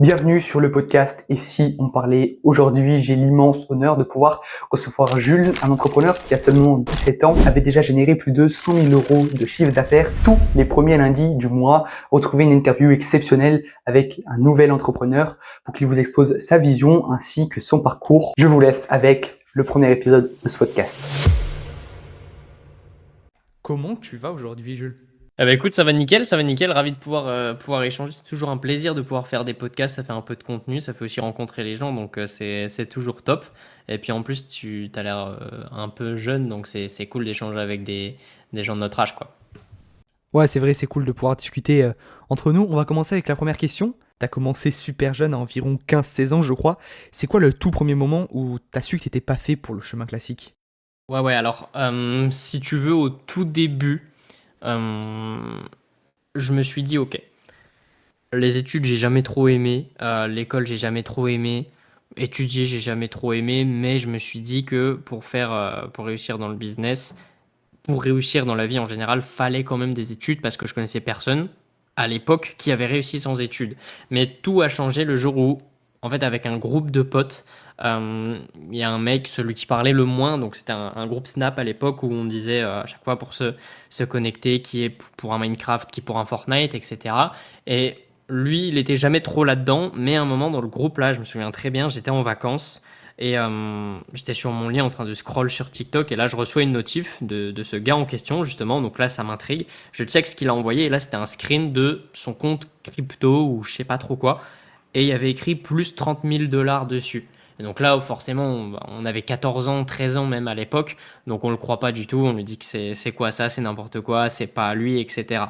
Bienvenue sur le podcast Et si on parlait. Aujourd'hui, j'ai l'immense honneur de pouvoir recevoir Jules, un entrepreneur qui a seulement 17 ans, avait déjà généré plus de 100 000 euros de chiffre d'affaires tous les premiers lundis du mois. Retrouvez une interview exceptionnelle avec un nouvel entrepreneur pour qu'il vous expose sa vision ainsi que son parcours. Je vous laisse avec le premier épisode de ce podcast. Comment tu vas aujourd'hui, Jules ? Écoute, ça va nickel, ravi de pouvoir échanger. C'est toujours un plaisir de pouvoir faire des podcasts, ça fait un peu de contenu, ça fait aussi rencontrer les gens, donc c'est toujours top. Et puis en plus, tu as l'air un peu jeune, donc c'est cool d'échanger avec des gens de notre âge, quoi. Ouais, c'est vrai, c'est cool de pouvoir discuter entre nous. On va commencer avec la première question. T'as commencé super jeune, à environ 15-16 ans, je crois. C'est quoi le tout premier moment où t'as su que t'étais pas fait pour le chemin classique? Ouais, alors, si tu veux, au tout début, euh, je me suis dit, ok, les études, j'ai jamais trop aimé, l'école, j'ai jamais trop aimé, étudier, j'ai jamais trop aimé, mais je me suis dit que pour réussir dans le business, pour réussir dans la vie en général, fallait quand même des études parce que je connaissais personne à l'époque qui avait réussi sans études. Mais tout a changé le jour où, en fait, avec un groupe de potes, il y a un mec, celui qui parlait le moins, donc c'était un groupe Snap à l'époque où on disait à chaque fois pour se connecter, qui est pour un Minecraft, qui est pour un Fortnite, etc. Et lui, il était jamais trop là-dedans, mais à un moment dans le groupe, là, je me souviens très bien, j'étais en vacances. Et j'étais sur mon lit en train de scroll sur TikTok et là je reçois une notif de ce gars en question justement. Donc là ça m'intrigue. Je check ce qu'il a envoyé et là c'était un screen de son compte crypto ou je sais pas trop quoi. Et il y avait écrit plus 30 000 dollars dessus. Et donc là forcément on avait 14 ans, 13 ans même à l'époque. Donc on le croit pas du tout. On lui dit que c'est quoi ça, c'est n'importe quoi, c'est pas à lui, etc.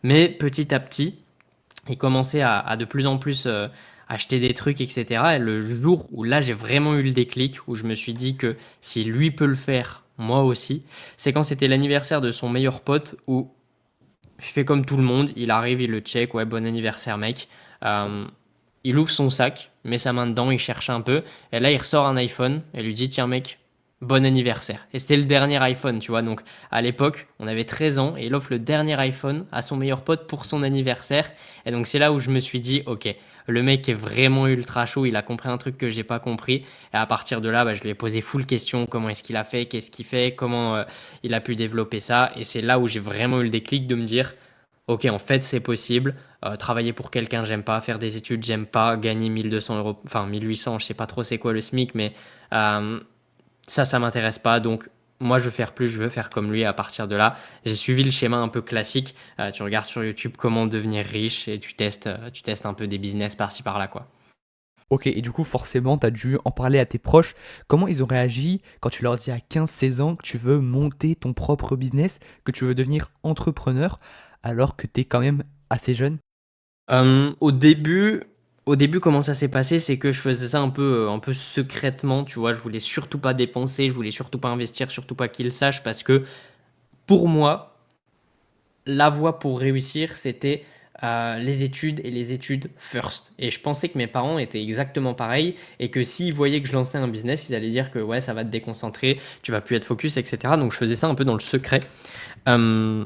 Mais petit à petit il commençait à de plus en plus acheter des trucs, etc. Et le jour où là j'ai vraiment eu le déclic, où je me suis dit que si lui peut le faire, moi aussi, c'est quand c'était l'anniversaire de son meilleur pote, où je fais comme tout le monde, il arrive, il le check, ouais, bon anniversaire mec. Euh, il ouvre son sac, met sa main dedans, il cherche un peu, et là il ressort un iPhone, et lui dit, tiens mec, bon anniversaire. Et c'était le dernier iPhone, tu vois, donc à l'époque, on avait 13 ans, et il offre le dernier iPhone à son meilleur pote pour son anniversaire, et donc c'est là où je me suis dit, ok, le mec est vraiment ultra chaud, il a compris un truc que j'ai pas compris, et à partir de là, bah, je lui ai posé full question, comment est-ce qu'il a fait, qu'est-ce qu'il fait, comment il a pu développer ça, et c'est là où j'ai vraiment eu le déclic de me dire, ok, en fait, c'est possible. Travailler pour quelqu'un, j'aime pas. Faire des études, j'aime pas. Gagner 1 200 euros, enfin 1 800, je sais pas trop c'est quoi le SMIC, mais euh, ça m'intéresse pas. Donc, moi, je veux faire plus, je veux faire comme lui. À partir de là, j'ai suivi le schéma un peu classique. Tu regardes sur YouTube comment devenir riche et tu testes un peu des business par-ci par-là, quoi. Ok, et du coup, forcément, t'as dû en parler à tes proches. Comment ils ont réagi quand tu leur dis à 15-16 ans que tu veux monter ton propre business, que tu veux devenir entrepreneur, alors que t'es quand même assez jeune? Euh, au début, au début, comment ça s'est passé, c'est que je faisais ça un peu secrètement, tu vois. Je voulais surtout pas dépenser, je voulais surtout pas investir, surtout pas qu'ils sachent, parce que pour moi, la voie pour réussir, c'était les études et les études first. Et je pensais que mes parents étaient exactement pareils et que s'ils voyaient que je lançais un business, ils allaient dire que ouais, ça va te déconcentrer, tu vas plus être focus, etc. Donc je faisais ça un peu dans le secret. Euh,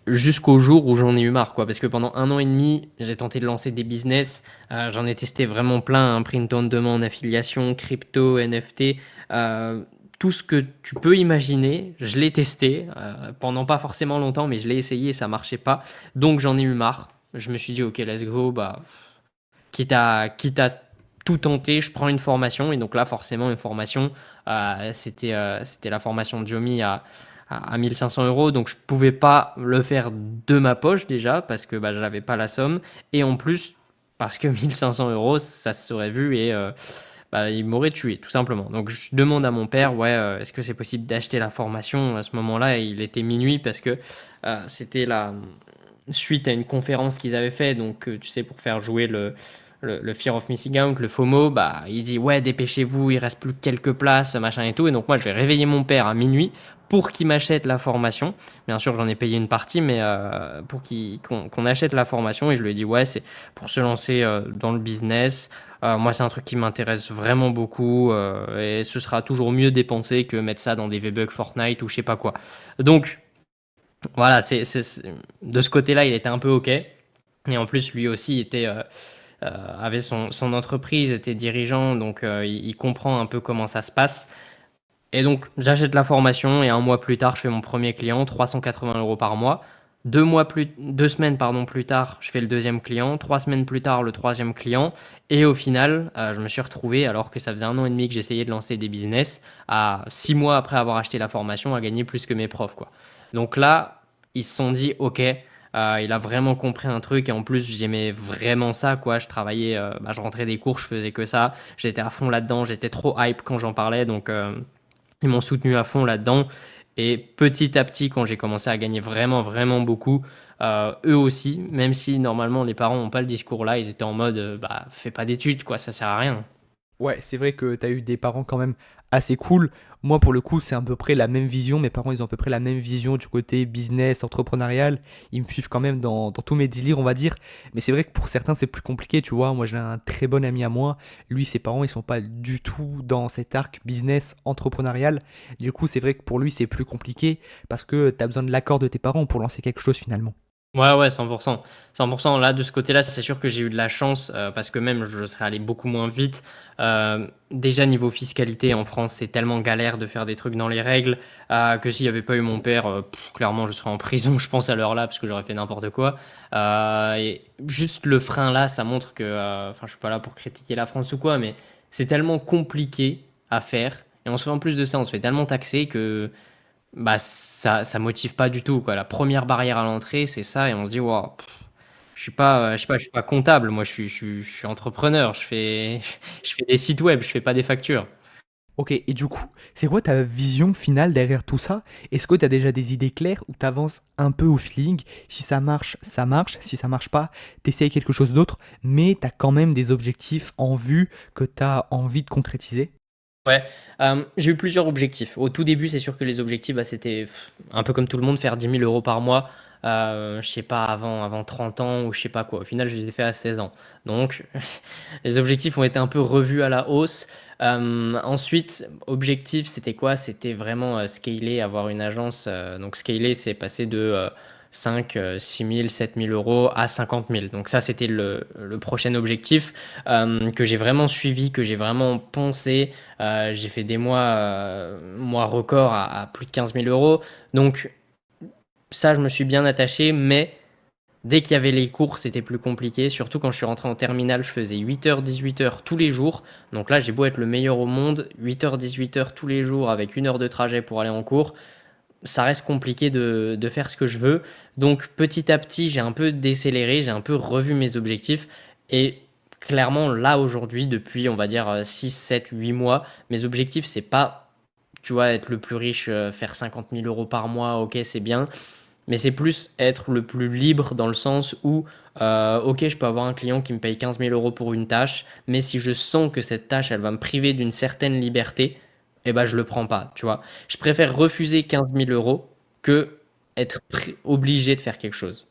Jusqu'au jour où j'en ai eu marre, quoi. Parce que pendant 1 an et demi, j'ai tenté de lancer des business. J'en ai testé vraiment plein, hein, print on demand, affiliation, crypto, NFT. euh, Tout ce que tu peux imaginer, je l'ai testé pendant pas forcément longtemps, mais je l'ai essayé et ça marchait pas. Donc j'en ai eu marre. Je me suis dit, ok, let's go. Bah, quitte à tout tenter, je prends une formation. Et donc là, forcément, une formation, c'était la formation de Jomi à 1500 euros. Donc je pouvais pas le faire de ma poche déjà, parce que bah, j'avais pas la somme. Et en plus, parce que 1500 euros, ça se serait vu et bah, il m'aurait tué, tout simplement. Donc je demande à mon père, ouais, est-ce que c'est possible d'acheter la formation? À ce moment-là, il était minuit parce que c'était la suite à une conférence qu'ils avaient fait, donc tu sais, pour faire jouer le Fear of Missing Out, le FOMO, bah, il dit ouais, dépêchez-vous, il reste plus que quelques places, machin et tout. Et donc moi, je vais réveiller mon père à minuit pour qu'il m'achète la formation. Bien sûr, j'en ai payé une partie, mais pour qu'on achète la formation. Et je lui ai dit ouais, c'est pour se lancer dans le business. Moi, c'est un truc qui m'intéresse vraiment beaucoup et ce sera toujours mieux dépensé que mettre ça dans des V-Bucks Fortnite ou je sais pas quoi. Donc, voilà, de ce côté-là, il était un peu OK. Et en plus, lui aussi était avait son entreprise, était dirigeant, donc il comprend un peu comment ça se passe. Et donc, j'achète la formation et un mois plus tard, je fais mon premier client, 380 € par mois. 2 semaines pardon, plus tard, je fais le deuxième client. 3 semaines plus tard, le troisième client. Et au final, je me suis retrouvé, alors que ça faisait 1 an et demi que j'essayais de lancer des business, à 6 mois après avoir acheté la formation, à gagner plus que mes profs, quoi. Donc là, ils se sont dit, OK, il a vraiment compris un truc. Et en plus, j'aimais vraiment ça, quoi. Je travaillais, je rentrais des cours, je faisais que ça. J'étais à fond là-dedans. J'étais trop hype quand j'en parlais. Donc, ils m'ont soutenu à fond là-dedans. Et petit à petit, quand j'ai commencé à gagner vraiment, vraiment beaucoup, eux aussi, même si normalement les parents n'ont pas le discours là, ils étaient en mode fais pas d'études, quoi, ça sert à rien. Ouais, c'est vrai que tu as eu des parents quand même assez cool. Moi, pour le coup, c'est à peu près la même vision. Mes parents, ils ont à peu près la même vision du côté business, entrepreneurial. Ils me suivent quand même dans tous mes délires, on va dire. Mais c'est vrai que pour certains, c'est plus compliqué, tu vois. Moi, j'ai un très bon ami à moi. Lui, ses parents, ils sont pas du tout dans cet arc business, entrepreneurial. Du coup, c'est vrai que pour lui, c'est plus compliqué parce que tu as besoin de l'accord de tes parents pour lancer quelque chose finalement. Ouais, ouais, 100%. 100%. Là, de ce côté-là, c'est sûr que j'ai eu de la chance parce que même je serais allé beaucoup moins vite. Déjà, niveau fiscalité, en France, c'est tellement galère de faire des trucs dans les règles que s'il n'y avait pas eu mon père, clairement, je serais en prison, je pense, à l'heure là, parce que j'aurais fait n'importe quoi. Et juste le frein là, ça montre que, enfin, je suis pas là pour critiquer la France ou quoi, mais c'est tellement compliqué à faire. Et on se fait en plus de ça, on se fait tellement taxer que ça motive pas du tout, quoi. La première barrière à l'entrée, c'est ça, et on se dit, waouh, je suis pas comptable, moi, je suis entrepreneur, je fais des sites web, je fais pas des factures. Ok, et du coup, c'est quoi ta vision finale derrière tout ça? Est-ce que tu as déjà des idées claires ou tu avances un peu au feeling? Si ça marche, ça marche. Si ça marche pas, tu essayes quelque chose d'autre, mais tu as quand même des objectifs en vue que tu as envie de concrétiser? Ouais, j'ai eu plusieurs objectifs. Au tout début, c'est sûr que les objectifs, c'était un peu comme tout le monde, faire 10 000 € par mois. Je sais pas, avant 30 ans ou je sais pas quoi. Au final, je les ai fait à 16 ans. Donc, les objectifs ont été un peu revus à la hausse. Ensuite, objectif, c'était quoi? C'était vraiment scaler, avoir une agence. Donc, scaler, c'est passer de 5, 6 000, 7 000 € à 50 000. Donc, ça, c'était le prochain objectif que j'ai vraiment suivi, que j'ai vraiment poncé. J'ai fait des mois records à plus de 15 000 €. Donc ça, je me suis bien attaché, mais dès qu'il y avait les cours, c'était plus compliqué. Surtout quand je suis rentré en terminale, je faisais 8h, 18h tous les jours. Donc là, j'ai beau être le meilleur au monde, 8h, 18h tous les jours avec 1 heure de trajet pour aller en cours. Ça reste compliqué de faire ce que je veux. Donc petit à petit, j'ai un peu décéléré, j'ai un peu revu mes objectifs. Et clairement, là aujourd'hui, depuis on va dire 6, 7, 8 mois, mes objectifs, c'est pas, tu vois, être le plus riche, faire 50 000 € par mois, ok, c'est bien. Mais c'est plus être le plus libre dans le sens où, ok, je peux avoir un client qui me paye 15 000 € pour une tâche, mais si je sens que cette tâche, elle va me priver d'une certaine liberté, eh ben, je le prends pas, tu vois. Je préfère refuser 15 000 € que être obligé de faire quelque chose.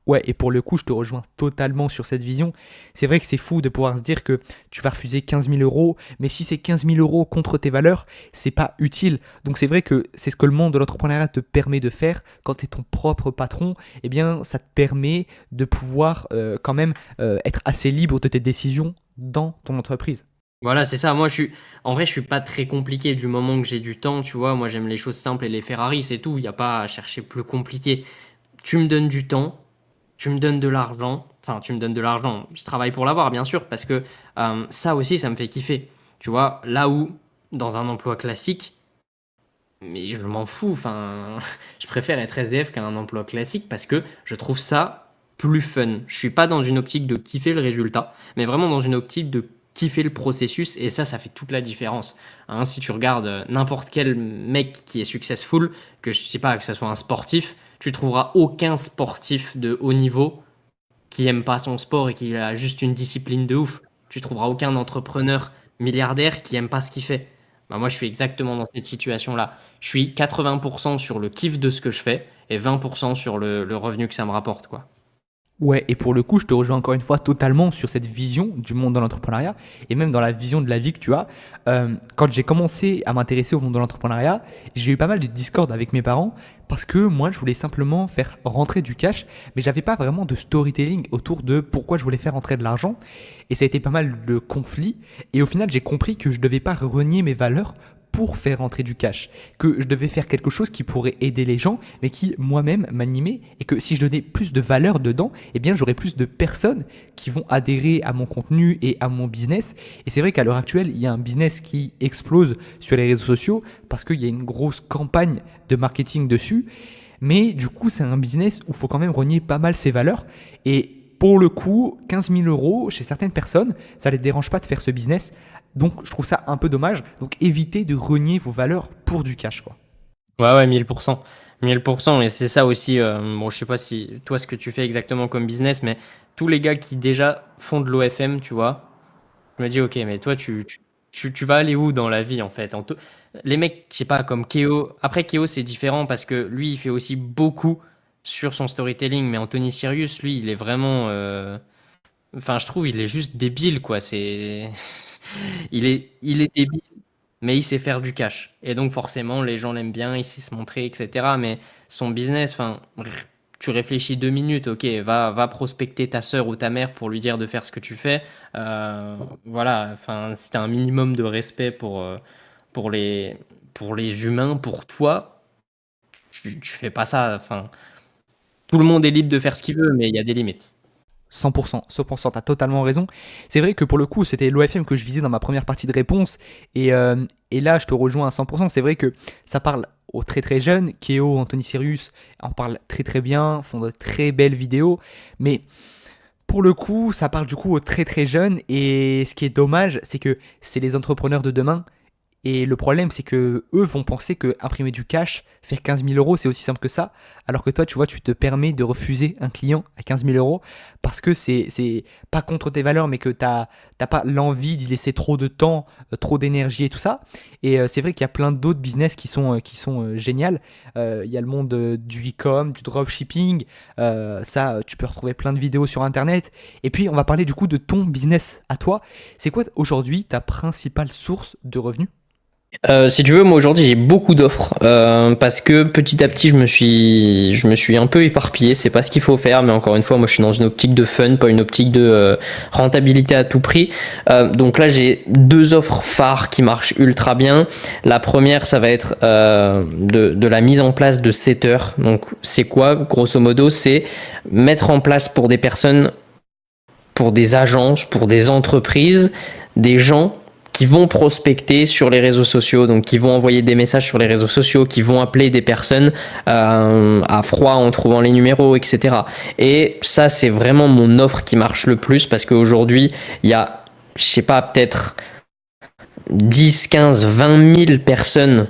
Ouais, et pour le coup, je te rejoins totalement sur cette vision. C'est vrai que c'est fou de pouvoir se dire que tu vas refuser 15 000 €, mais si c'est 15 000 € contre tes valeurs, c'est pas utile. Donc c'est vrai que c'est ce que le monde de l'entrepreneuriat te permet de faire. Quand tu es ton propre patron, eh bien ça te permet de pouvoir quand même être assez libre de tes décisions dans ton entreprise. Voilà, c'est ça. Moi, en vrai, je suis pas très compliqué du moment que j'ai du temps, tu vois. Moi, j'aime les choses simples et les Ferrari, c'est tout. Il n'y a pas à chercher plus compliqué. Tu me donnes du temps, tu me donnes de l'argent. Enfin, tu me donnes de l'argent. Je travaille pour l'avoir, bien sûr, parce que ça aussi, ça me fait kiffer. Tu vois, là où, dans un emploi classique, mais je m'en fous. Enfin, je préfère être SDF qu'un emploi classique parce que je trouve ça plus fun. Je suis pas dans une optique de kiffer le résultat, mais vraiment dans une optique de kiffer le processus. Et ça fait toute la différence. Hein, si tu regardes n'importe quel mec qui est successful, que je sais pas, que ce soit un sportif, tu trouveras aucun sportif de haut niveau qui aime pas son sport et qui a juste une discipline de ouf. Tu trouveras aucun entrepreneur milliardaire qui aime pas ce qu'il fait. Bah, moi, je suis exactement dans cette situation-là. Je suis 80% sur le kiff de ce que je fais et 20% sur le revenu que ça me rapporte, quoi. Ouais, et pour le coup, je te rejoins encore une fois totalement sur cette vision du monde de l'entrepreneuriat et même dans la vision de la vie que tu as. Quand j'ai commencé à m'intéresser au monde de l'entrepreneuriat, j'ai eu pas mal de discord avec mes parents parce que moi, je voulais simplement faire rentrer du cash, mais j'avais pas vraiment de storytelling autour de pourquoi je voulais faire rentrer de l'argent. Et ça a été pas mal de conflits. Et au final, j'ai compris que je devais pas renier mes valeurs pour faire rentrer du cash, que je devais faire quelque chose qui pourrait aider les gens, mais qui moi-même m'animait, et que si je donnais plus de valeur dedans, eh bien j'aurais plus de personnes qui vont adhérer à mon contenu et à mon business. Et c'est vrai qu'à l'heure actuelle, il y a un business qui explose sur les réseaux sociaux parce qu'il y a une grosse campagne de marketing dessus, mais du coup c'est un business où il faut quand même renier pas mal ses valeurs. Et pour le coup, 15 000 euros chez certaines personnes, ça ne les dérange pas de faire ce business. Donc, je trouve ça un peu dommage. Donc, évitez de renier vos valeurs pour du cash, quoi. Ouais, 1000%. 1000%. Et c'est ça aussi. Bon, je sais pas si toi, ce que tu fais exactement comme business, mais tous les gars qui déjà font de l'OFM, tu vois, je me dis, ok, mais toi, tu vas aller où dans la vie, en fait? Les mecs, je sais pas, comme Keo. Après, Keo, c'est différent parce que lui, il fait aussi beaucoup sur son storytelling. Mais Anthony Sirius, lui, il est vraiment. Enfin, je trouve, il est juste débile, quoi. Il est débile, mais il sait faire du cash. Et donc, forcément, les gens l'aiment bien, il sait se montrer, etc. Mais son business, enfin, tu réfléchis 2 minutes, ok, va prospecter ta sœur ou ta mère pour lui dire de faire ce que tu fais. Voilà, enfin, si t'as un minimum de respect pour les, pour les humains, pour toi, tu fais pas ça. Enfin, tout le monde est libre de faire ce qu'il veut, mais il y a des limites. 100%, 100%, t'as totalement raison. C'est vrai que pour le coup, c'était l'OFM que je visais dans ma première partie de réponse. Et là, je te rejoins à 100%. C'est vrai que ça parle aux très très jeunes. Keo, Anthony Sirius en parlent très très bien, font de très belles vidéos. Mais pour le coup, ça parle du coup aux très très jeunes. Et ce qui est dommage, c'est que c'est les entrepreneurs de demain. Et le problème, c'est que eux vont penser que imprimer du cash, faire 15 000 euros, c'est aussi simple que ça. Alors que toi, tu vois, tu te permets de refuser un client à 15 000 euros parce que c'est pas contre tes valeurs, mais que t'as pas l'envie d'y laisser trop de temps, trop d'énergie et tout ça. Et c'est vrai qu'il y a plein d'autres business qui sont géniales. Il y a le monde du e-com, du dropshipping. Ça, tu peux retrouver plein de vidéos sur Internet. Et puis, on va parler du coup de ton business à toi. C'est quoi aujourd'hui ta principale source de revenus? Si tu veux, moi aujourd'hui j'ai beaucoup d'offres parce que petit à petit je me suis un peu éparpillé. C'est pas ce qu'il faut faire, mais encore une fois, moi je suis dans une optique de fun, pas une optique de rentabilité à tout prix. Donc là j'ai 2 offres phares qui marchent ultra bien. La première, ça va être de la mise en place de setters. Donc c'est quoi? Grosso modo, c'est mettre en place pour des personnes, pour des agences, pour des entreprises, des gens qui vont prospecter sur les réseaux sociaux, donc qui vont envoyer des messages sur les réseaux sociaux, qui vont appeler des personnes à froid en trouvant les numéros, etc. Et ça, c'est vraiment mon offre qui marche le plus parce qu'aujourd'hui, il y a, je sais pas, peut-être 10, 15, 20 000 personnes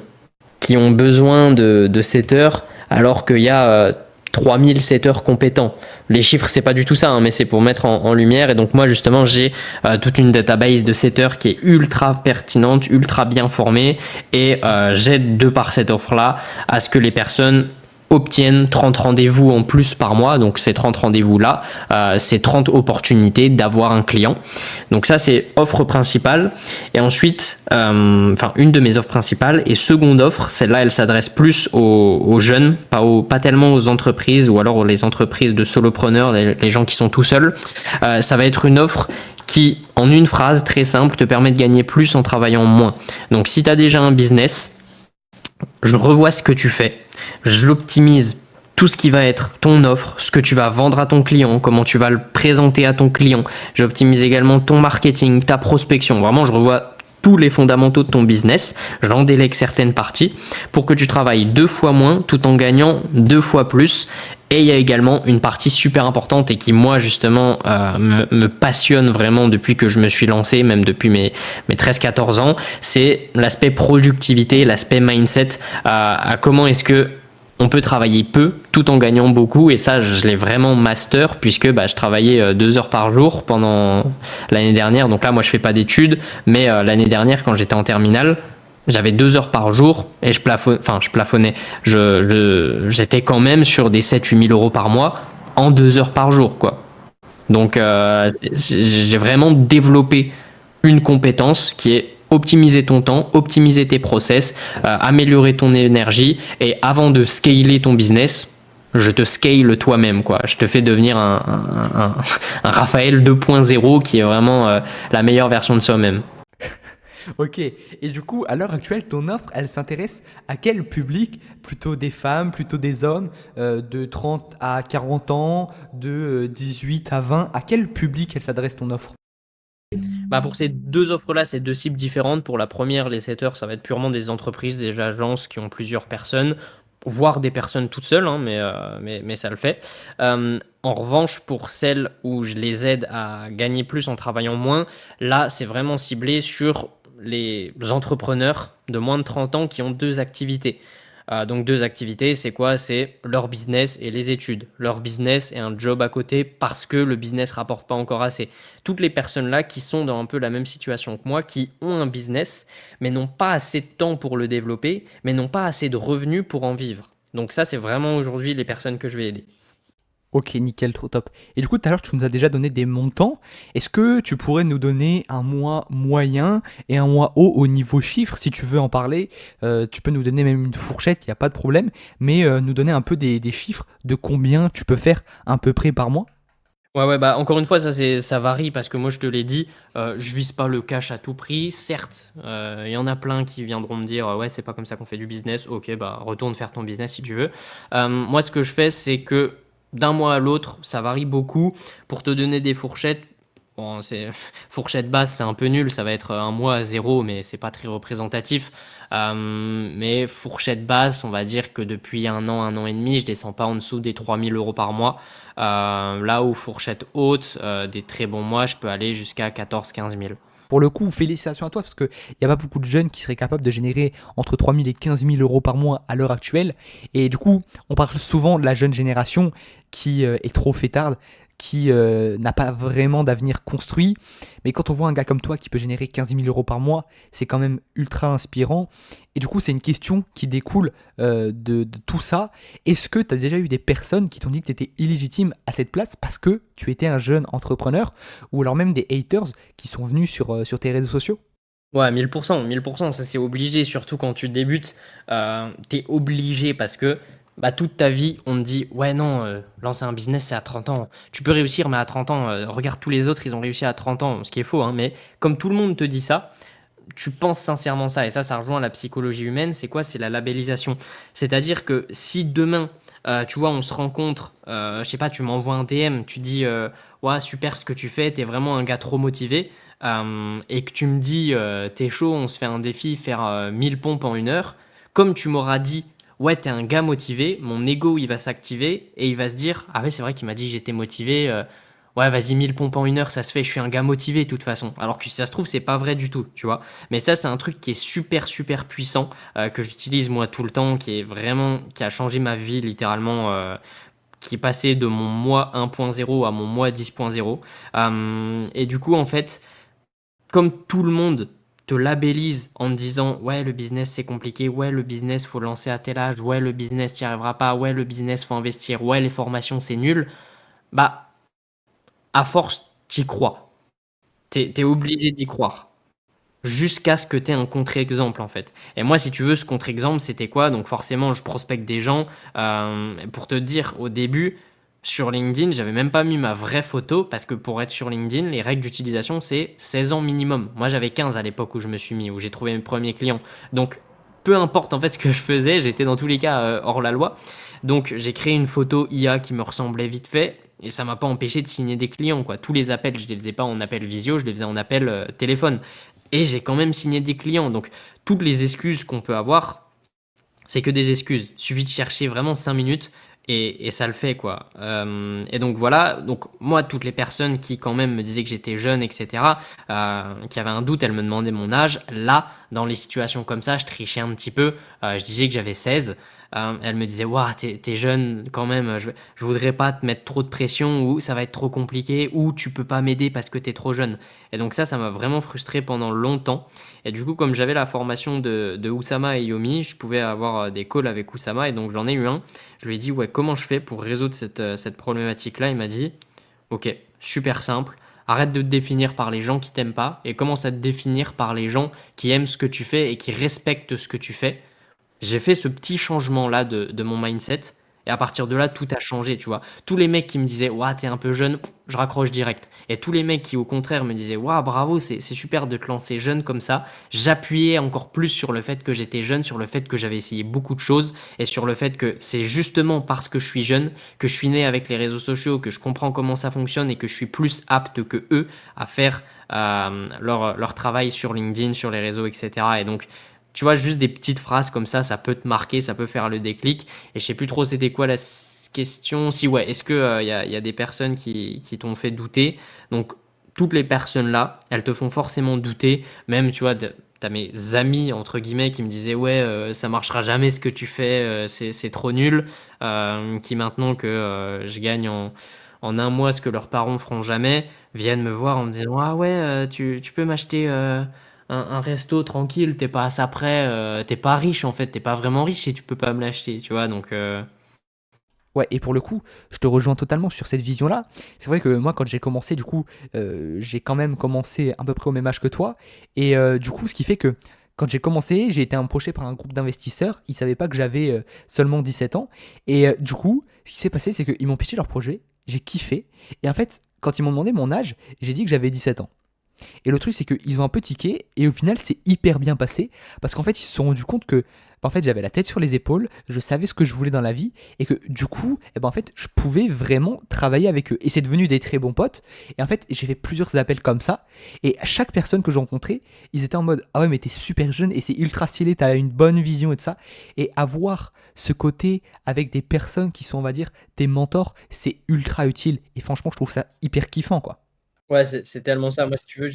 qui ont besoin de setters, alors qu'il y a 3000 setters compétents. Les chiffres, c'est pas du tout ça, hein, mais c'est pour mettre en lumière. Et donc moi, justement, j'ai toute une database de setters qui est ultra pertinente, ultra bien formée. Et j'aide de par cette offre-là à ce que les personnes obtiennent 30 rendez-vous en plus par mois. Donc ces 30 rendez-vous-là, c'est 30 opportunités d'avoir un client. Donc ça, c'est offre principale. Et ensuite, enfin une de mes offres principales. Et seconde offre, celle-là, elle s'adresse plus aux jeunes, pas tellement aux entreprises ou alors les entreprises de solopreneurs, les gens qui sont tout seuls. Ça va être une offre qui, en une phrase très simple, te permet de gagner plus en travaillant moins. Donc si tu as déjà un business, je revois ce que tu fais, je l'optimise, tout ce qui va être ton offre, ce que tu vas vendre à ton client, comment tu vas le présenter à ton client. J'optimise également ton marketing, ta prospection. Vraiment, je revois tous les fondamentaux de ton business. J'en délègue certaines parties pour que tu travailles 2 fois moins tout en gagnant 2 fois plus. Et il y a également une partie super importante et qui, moi, justement, me passionne vraiment depuis que je me suis lancé, même depuis mes 13-14 ans, c'est l'aspect productivité, l'aspect mindset, à comment est-ce que on peut travailler peu tout en gagnant beaucoup. Et ça, je l'ai vraiment master puisque je travaillais 2 heures par jour pendant l'année dernière. Donc là, moi, je fais pas d'études, mais l'année dernière, quand j'étais en terminale, j'avais 2 heures par jour et je plafonnais. J'étais quand même sur des 7-8 000 euros par mois en 2 heures par jour, quoi. Donc, j'ai vraiment développé une compétence qui est optimiser ton temps, optimiser tes process, améliorer ton énergie. Et avant de scaler ton business, je te scale toi-même, quoi. Je te fais devenir un Raphaël 2.0 qui est vraiment la meilleure version de soi-même. Ok, et du coup, à l'heure actuelle, ton offre, elle s'intéresse à quel public? Plutôt des femmes, plutôt des hommes, de 30 à 40 ans, de 18 à 20. À quel public elle s'adresse ton offre? Bah pour ces deux offres-là, c'est deux cibles différentes. Pour la première, les setters, ça va être purement des entreprises, des agences qui ont plusieurs personnes, voire des personnes toutes seules, hein, mais ça le fait. En revanche, pour celles où je les aide à gagner plus en travaillant moins, là, c'est vraiment ciblé sur les entrepreneurs de moins de 30 ans qui ont deux activités. Donc deux activités, c'est quoi? C'est leur business et les études. Leur business et un job à côté parce que le business rapporte pas encore assez. Toutes les personnes là qui sont dans un peu la même situation que moi, qui ont un business, mais n'ont pas assez de temps pour le développer, mais n'ont pas assez de revenus pour en vivre. Donc ça, c'est vraiment aujourd'hui les personnes que je vais aider. Ok, nickel, trop top. Et du coup, tout à l'heure, tu nous as déjà donné des montants. Est-ce que tu pourrais nous donner un mois moyen et un mois haut au niveau chiffre, si tu veux en parler? Tu peux nous donner même une fourchette, il n'y a pas de problème, mais nous donner un peu des chiffres de combien tu peux faire à peu près par mois? Ouais, bah encore une fois, ça varie parce que moi je te l'ai dit, je vise pas le cash à tout prix. Certes, il y en a plein qui viendront me dire, ouais, c'est pas comme ça qu'on fait du business. Ok, bah retourne faire ton business si tu veux. Moi, ce que je fais, c'est que d'un mois à l'autre, ça varie beaucoup. Pour te donner des fourchettes, bon, c'est fourchette basse, c'est un peu nul. Ça va être un mois à zéro, mais c'est pas très représentatif. Mais fourchette basse, on va dire que depuis un an et demi, je descends pas en dessous des 3 000 € par mois. Là où fourchette haute, des très bons mois, je peux aller jusqu'à 14 000 à 15 000. Pour le coup, félicitations à toi, parce qu'il n'y a pas beaucoup de jeunes qui seraient capables de générer entre 3 000 et 15 000 euros par mois à l'heure actuelle. Et du coup, on parle souvent de la jeune génération qui est trop fêtarde, qui n'a pas vraiment d'avenir construit. Mais quand on voit un gars comme toi qui peut générer 15 000 euros par mois, c'est quand même ultra inspirant. Et du coup, c'est une question qui découle de tout ça. Est-ce que tu as déjà eu des personnes qui t'ont dit que tu étais illégitime à cette place parce que tu étais un jeune entrepreneur, ou alors même des haters qui sont venus sur tes réseaux sociaux? Ouais, 1000%, ça c'est obligé, surtout quand tu débutes, t'es obligé parce que bah, toute ta vie, on te dit, ouais, non, lancer un business, c'est à 30 ans. Tu peux réussir, mais à 30 ans, regarde tous les autres, ils ont réussi à 30 ans, ce qui est faux, hein, mais comme tout le monde te dit ça, tu penses sincèrement ça. Et ça rejoint la psychologie humaine. C'est quoi? C'est la labellisation. C'est-à-dire que si demain, tu vois, on se rencontre, je sais pas, tu m'envoies un DM, tu dis, ouais, super ce que tu fais, t'es vraiment un gars trop motivé, et que tu me dis, t'es chaud, on se fait un défi, faire 1000 pompes en 1 heure, comme tu m'auras dit, ouais, t'es un gars motivé, mon ego, il va s'activer et il va se dire, ah ouais, c'est vrai qu'il m'a dit que j'étais motivé. Ouais, vas-y, 1000 pompes en 1 heure, ça se fait, je suis un gars motivé de toute façon. Alors que si ça se trouve, c'est pas vrai du tout, tu vois. Mais ça, c'est un truc qui est super, super puissant, que j'utilise moi tout le temps, qui est vraiment, qui a changé ma vie littéralement, qui est passé de mon moi 1.0 à mon moi 10.0. Et du coup, en fait, comme tout le monde te labellise en te disant ouais le business c'est compliqué, ouais le business faut le lancer à tel âge, ouais le business t'y arriveras pas, ouais le business faut investir, ouais les formations c'est nul, bah à force t'y crois. T'es obligé d'y croire. Jusqu'à ce que tu aies un contre-exemple en fait. Et moi si tu veux ce contre-exemple c'était quoi? Donc forcément je prospecte des gens. Pour te dire au début sur LinkedIn j'avais même pas mis ma vraie photo parce que pour être sur LinkedIn les règles d'utilisation c'est 16 ans minimum. Moi j'avais 15 à l'époque où je me suis mis, où j'ai trouvé mes premiers clients. Donc peu importe en fait ce que je faisais, j'étais dans tous les cas hors la loi. Donc j'ai créé une photo IA qui me ressemblait vite fait. Et ça m'a pas empêché de signer des clients, quoi. Tous les appels, je les faisais pas en appel visio, je les faisais en appel téléphone. Et j'ai quand même signé des clients. Donc, toutes les excuses qu'on peut avoir, c'est que des excuses. Il suffit de chercher vraiment 5 minutes et ça le fait, quoi. Et donc, voilà. Donc, moi, toutes les personnes qui, quand même, me disaient que j'étais jeune, etc., qui avaient un doute, elles me demandaient mon âge. Là, dans les situations comme ça, je trichais un petit peu. Je disais que j'avais 16. Elle me disait: «Waouh, t'es jeune quand même, je voudrais pas te mettre trop de pression ou ça va être trop compliqué ou tu peux pas m'aider parce que t'es trop jeune». Et donc ça m'a vraiment frustré pendant longtemps. Et du coup, comme j'avais la formation de Oussama et Yomi, je pouvais avoir des calls avec Oussama et donc j'en ai eu un. Je lui ai dit: «Ouais, comment je fais pour résoudre cette problématique-là?» Il m'a dit: «OK, super simple. Arrête de te définir par les gens qui t'aiment pas et commence à te définir par les gens qui aiment ce que tu fais et qui respectent ce que tu fais». J'ai fait ce petit changement-là de mon mindset et à partir de là, tout a changé, tu vois? Tous les mecs qui me disaient: «Ouah, tu un peu jeune», je raccroche direct et tous les mecs qui, au contraire, me disaient: «Waouh, bravo, c'est super de te lancer jeune comme ça», j'appuyais encore plus sur le fait que j'étais jeune, sur le fait que j'avais essayé beaucoup de choses et sur le fait que c'est justement parce que je suis jeune, que je suis né avec les réseaux sociaux, que je comprends comment ça fonctionne et que je suis plus apte qu'eux à faire, leur travail sur LinkedIn, sur les réseaux et cetera. Et donc tu vois, juste des petites phrases comme ça peut te marquer, ça peut faire le déclic. Et je sais plus trop c'était quoi la question. Si ouais, est-ce que y a des personnes qui t'ont fait douter? Donc toutes les personnes là, elles te font forcément douter. Même tu vois, t'as mes amis entre guillemets qui me disaient ouais, ça marchera jamais ce que tu fais, c'est trop nul. Qui maintenant que je gagne en un mois ce que leurs parents feront jamais, viennent me voir en me disant ah ouais, tu peux m'acheter un resto tranquille, t'es pas à ça près, t'es pas riche en fait, t'es pas vraiment riche si tu peux pas me l'acheter, tu vois. Donc Ouais, et pour le coup, je te rejoins totalement sur cette vision-là. C'est vrai que moi, quand j'ai commencé, du coup, j'ai quand même commencé à peu près au même âge que toi. Et du coup, ce qui fait que quand j'ai commencé, j'ai été approché par un groupe d'investisseurs. Ils savaient pas que j'avais seulement 17 ans. Et du coup, ce qui s'est passé, c'est qu'ils m'ont pitché leur projet. J'ai kiffé. Et en fait, quand ils m'ont demandé mon âge, j'ai dit que j'avais 17 ans. Et le truc, c'est qu'ils ont un peu tiqué, et au final, c'est hyper bien passé, parce qu'en fait, ils se sont rendus compte que en fait, j'avais la tête sur les épaules, je savais ce que je voulais dans la vie, et que du coup, en fait, je pouvais vraiment travailler avec eux. Et c'est devenu des très bons potes. Et en fait, j'ai fait plusieurs appels comme ça, et à chaque personne que j'ai rencontrée, ils étaient en mode ah ouais, mais t'es super jeune, et c'est ultra stylé, t'as une bonne vision et tout ça. Et avoir ce côté avec des personnes qui sont, on va dire, tes mentors, c'est ultra utile. Et franchement, je trouve ça hyper kiffant, quoi. ouais, c'est tellement ça. Moi, si tu veux,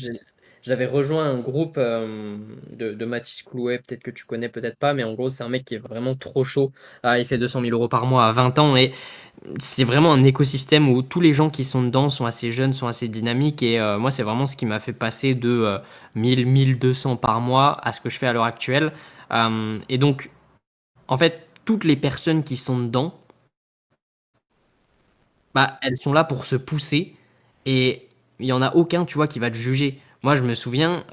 j'avais rejoint un groupe de Mathis Clouet, peut-être que tu connais, peut-être pas, mais en gros, c'est un mec qui est vraiment trop chaud. Ah, il fait 200 000 euros par mois à 20 ans et c'est vraiment un écosystème où tous les gens qui sont dedans sont assez jeunes, sont assez dynamiques. Et moi, c'est vraiment ce qui m'a fait passer de 1000, 1200 par mois à ce que je fais à l'heure actuelle. Et donc, en fait, toutes les personnes qui sont dedans, bah, elles sont là pour se pousser et il y en a aucun, tu vois, qui va te juger. Moi, je me souviens,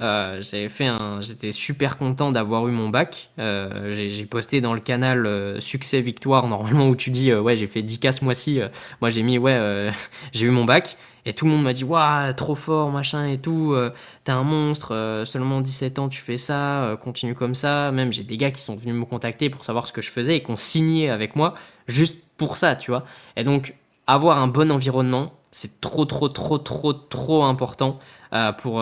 j'étais super content d'avoir eu mon bac. J'ai posté dans le canal Succès Victoire, normalement, où tu dis, ouais, j'ai fait 10K ce mois-ci. Moi, j'ai mis, ouais, j'ai eu mon bac. Et tout le monde m'a dit, waouh, trop fort, machin et tout. T'es un monstre, seulement 17 ans, tu fais ça, continue comme ça. Même, j'ai des gars qui sont venus me contacter pour savoir ce que je faisais et qui ont signé avec moi juste pour ça, tu vois. Et donc, avoir un bon environnement, c'est trop, trop, trop, trop, trop important pour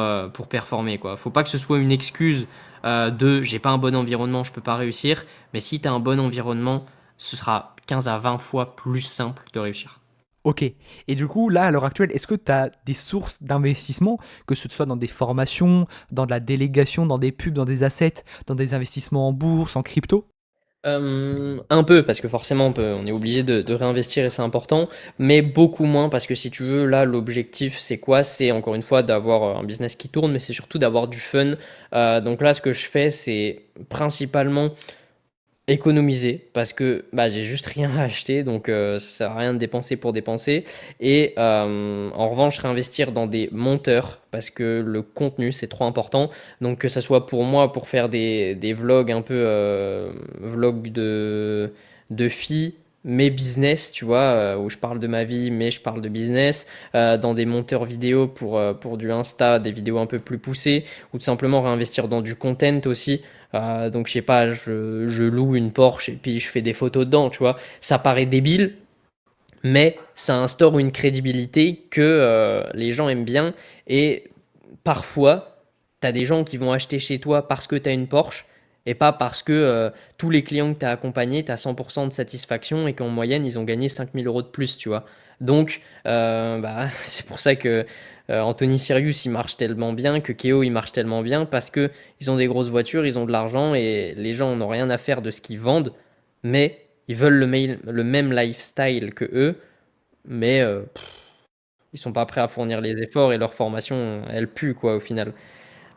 performer, quoi. Faut pas que ce soit une excuse de j'ai pas un bon environnement, je peux pas réussir. Mais si tu as un bon environnement, ce sera 15 à 20 fois plus simple de réussir. Ok. Et du coup, là, à l'heure actuelle, est-ce que tu as des sources d'investissement, que ce soit dans des formations, dans de la délégation, dans des pubs, dans des assets, dans des investissements en bourse, en crypto? Un peu, parce que forcément on est obligé de réinvestir et c'est important, mais beaucoup moins parce que si tu veux, là l'objectif c'est quoi? C'est encore une fois d'avoir un business qui tourne, mais c'est surtout d'avoir du fun. Donc là ce que je fais c'est principalement économiser parce que bah, j'ai juste rien à acheter, donc ça sert à rien de dépenser pour dépenser. Et en revanche, réinvestir dans des monteurs parce que le contenu c'est trop important. Donc que ça soit pour moi pour faire des vlogs un peu vlogs de filles. Mais business, tu vois, où je parle de ma vie, mais je parle de business, dans des monteurs vidéo pour du Insta, des vidéos un peu plus poussées, ou tout simplement réinvestir dans du content aussi. Donc, je sais pas, je loue une Porsche et puis je fais des photos dedans, tu vois. Ça paraît débile, mais ça instaure une crédibilité que les gens aiment bien. Et parfois, tu as des gens qui vont acheter chez toi parce que tu as une Porsche et pas parce que tous les clients que tu as accompagnés, tu as 100% de satisfaction et qu'en moyenne, ils ont gagné 5 000 € de plus, tu vois. Donc, bah, c'est pour ça que Anthony Sirius, il marche tellement bien, que Keo, il marche tellement bien parce que ils ont des grosses voitures, ils ont de l'argent et les gens n'ont rien à faire de ce qu'ils vendent. Mais ils veulent le même lifestyle que eux, mais ils sont pas prêts à fournir les efforts et leur formation, elle pue quoi au final.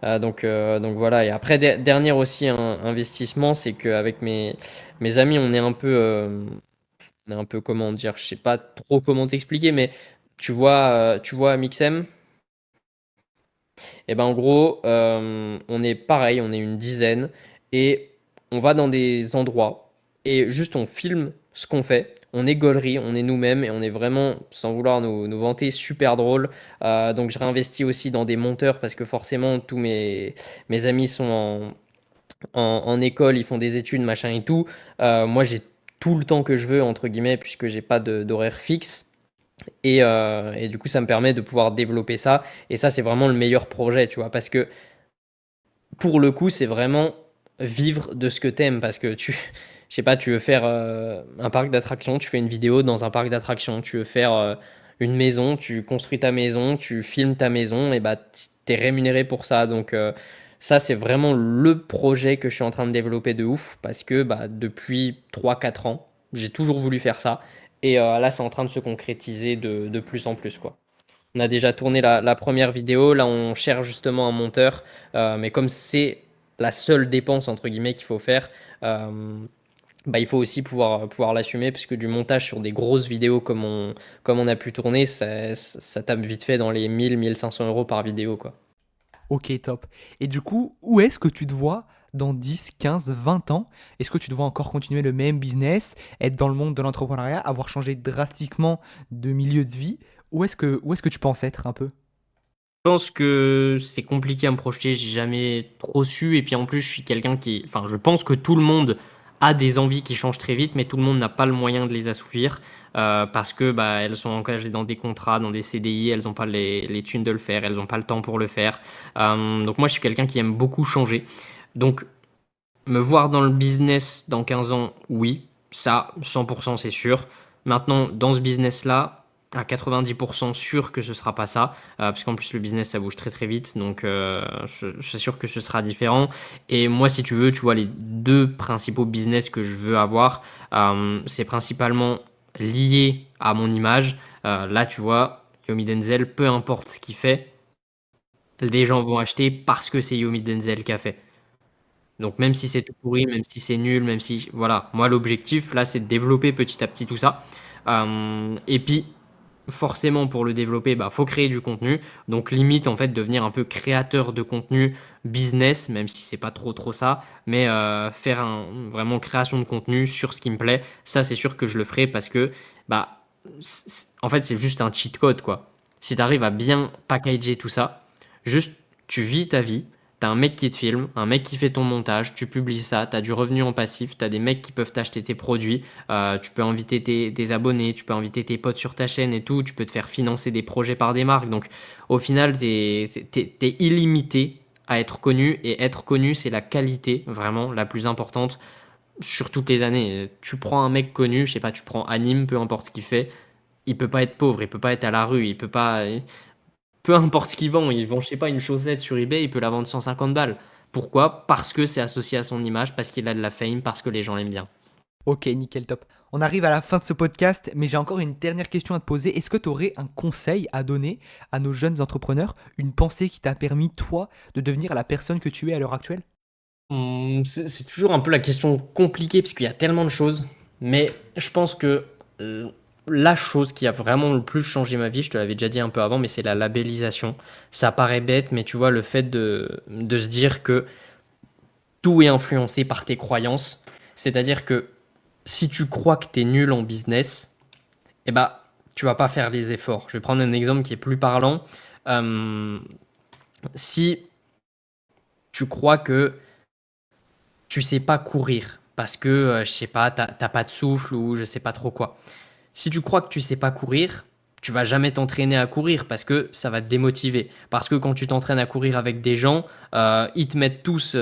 Donc voilà. Et après, dernier aussi investissement, c'est qu'avec mes amis, on est un peu, comment dire, je sais pas trop comment t'expliquer, mais tu vois Mixem, et ben en gros, on est pareil, on est une dizaine, et on va dans des endroits, et juste on filme ce qu'on fait. On est gaulerie, on est nous-mêmes, et on est vraiment, sans vouloir nous vanter, super drôle. Donc je réinvestis aussi dans des monteurs, parce que forcément, tous mes amis sont en école, ils font des études, machin et tout. Moi, j'ai tout le temps que je veux, entre guillemets, puisque j'ai pas d'horaire fixe. Et du coup, ça me permet de pouvoir développer ça. Et ça, c'est vraiment le meilleur projet, tu vois. Parce que pour le coup, c'est vraiment vivre de ce que t'aimes. Parce que je sais pas, tu veux faire un parc d'attractions, tu fais une vidéo dans un parc d'attractions. Tu veux faire une maison, tu construis ta maison, tu filmes ta maison, et bah, t'es rémunéré pour ça. Donc, ça, c'est vraiment le projet que je suis en train de développer de ouf. Parce que bah, depuis 3 4 ans, j'ai toujours voulu faire ça. Et là, c'est en train de se concrétiser de plus en plus, quoi. On a déjà tourné la première vidéo. Là, on cherche justement un monteur. Mais comme c'est la seule dépense, entre guillemets, qu'il faut faire, bah, il faut aussi pouvoir l'assumer. Parce que du montage sur des grosses vidéos comme on a pu tourner, ça tape vite fait dans les 1 000 1 500 € par vidéo, quoi. Ok, top. Et du coup, où est-ce que tu te vois dans 10, 15, 20 ans? Est-ce que tu te vois encore continuer le même business, être dans le monde de l'entrepreneuriat, avoir changé drastiquement de milieu de vie? Où est-ce que tu penses être un peu? Je pense que c'est compliqué à me projeter, j'ai jamais trop su. Et puis en plus, je suis quelqu'un qui. Enfin, je pense que tout le monde a des envies qui changent très vite, mais tout le monde n'a pas le moyen de les assouvir parce que bah, elles sont engagées dans des contrats, dans des CDI, elles n'ont pas les thunes de le faire, elles n'ont pas le temps pour le faire. Donc moi, je suis quelqu'un qui aime beaucoup changer. Donc, me voir dans le business dans 15 ans, oui, ça, 100% c'est sûr. Maintenant, dans ce business-là, à 90% sûr que ce sera pas ça, parce qu'en plus le business ça bouge très très vite, donc je suis sûr que ce sera différent. Et moi, si tu veux, tu vois, les deux principaux business que je veux avoir, c'est principalement lié à mon image. Là, tu vois, Yomi Denzel, peu importe ce qu'il fait, les gens vont acheter parce que c'est Yomi Denzel qui a fait. Donc même si c'est tout pourri, même si c'est nul, même si... Voilà, moi l'objectif là c'est de développer petit à petit tout ça. Et puis forcément pour le développer, bah, faut créer du contenu. Donc limite en fait devenir un peu créateur de contenu business, même si c'est pas trop ça. Mais faire vraiment création de contenu sur ce qui me plaît, ça c'est sûr que je le ferai parce que bah, en fait c'est juste un cheat code quoi. Si tu arrives à bien packager tout ça, juste tu vis ta vie. T'as un mec qui te filme, un mec qui fait ton montage, tu publies ça, t'as du revenu en passif, t'as des mecs qui peuvent t'acheter tes produits, tu peux inviter tes abonnés, tu peux inviter tes potes sur ta chaîne et tout, tu peux te faire financer des projets par des marques. Donc au final, t'es illimité à être connu, et être connu, c'est la qualité vraiment la plus importante sur toutes les années. Tu prends un mec connu, je sais pas, tu prends Anime, peu importe ce qu'il fait, il peut pas être pauvre, il peut pas être à la rue, il peut pas. Peu importe ce qu'ils vendent, je sais pas, une chaussette sur eBay, il peut la vendre 150 balles. Pourquoi? Parce que c'est associé à son image, parce qu'il a de la fame, parce que les gens l'aiment bien. Ok, nickel, top. On arrive à la fin de ce podcast, mais j'ai encore une dernière question à te poser. Est-ce que tu aurais un conseil à donner à nos jeunes entrepreneurs, une pensée qui t'a permis, toi, de devenir la personne que tu es à l'heure actuelle? C'est toujours un peu la question compliquée, parce qu'il y a tellement de choses. Mais je pense que euh, la chose qui a vraiment le plus changé ma vie, je te l'avais déjà dit un peu avant, mais c'est la labellisation. Ça paraît bête, mais tu vois, le fait de se dire que tout est influencé par tes croyances. C'est-à-dire que si tu crois que tu es nul en business, eh ben, tu vas pas faire les efforts. Je vais prendre un exemple qui est plus parlant. Euh, Si tu crois que tu sais pas courir parce que, je sais pas, t'as pas de souffle ou je sais pas trop quoi. Si tu crois que tu sais pas courir, tu vas jamais t'entraîner à courir parce que ça va te démotiver. Parce que quand tu t'entraînes à courir avec des gens, ils te mettent tous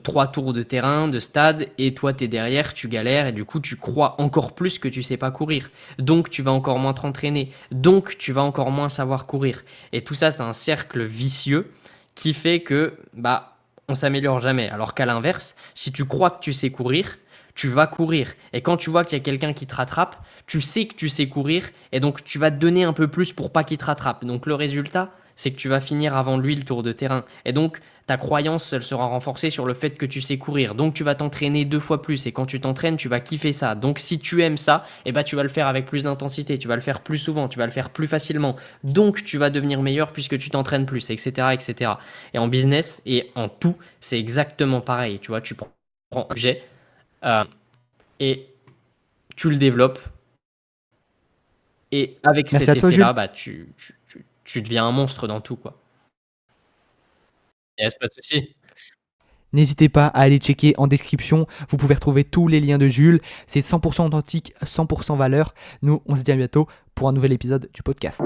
3 tours de terrain, de stade, et toi t'es derrière, tu galères, et du coup tu crois encore plus que tu sais pas courir. Donc tu vas encore moins t'entraîner. Donc tu vas encore moins savoir courir. Et tout ça, c'est un cercle vicieux qui fait que bah on s'améliore jamais. Alors qu'à l'inverse, si tu crois que tu sais courir, tu vas courir. Et quand tu vois qu'il y a quelqu'un qui te rattrape, tu sais que tu sais courir et donc tu vas te donner un peu plus pour pas qu'il te rattrape. Donc le résultat, c'est que tu vas finir avant lui le tour de terrain. Et donc ta croyance, elle sera renforcée sur le fait que tu sais courir. Donc tu vas t'entraîner 2 fois plus. Et quand tu t'entraînes, tu vas kiffer ça. Donc si tu aimes ça, eh ben, tu vas le faire avec plus d'intensité, tu vas le faire plus souvent, tu vas le faire plus facilement. Donc tu vas devenir meilleur puisque tu t'entraînes plus, etc., etc. Et en business et en tout, c'est exactement pareil. Tu vois, tu prends un objet et tu le développes. Et avec Merci à cet toi, Jules. effet-là, bah, tu deviens un monstre dans tout, quoi. Yes, pas de souci. N'hésitez pas à aller checker en description. Vous pouvez retrouver tous les liens de Jules. C'est 100% authentique, 100% valeur. Nous, on se dit à bientôt pour un nouvel épisode du podcast.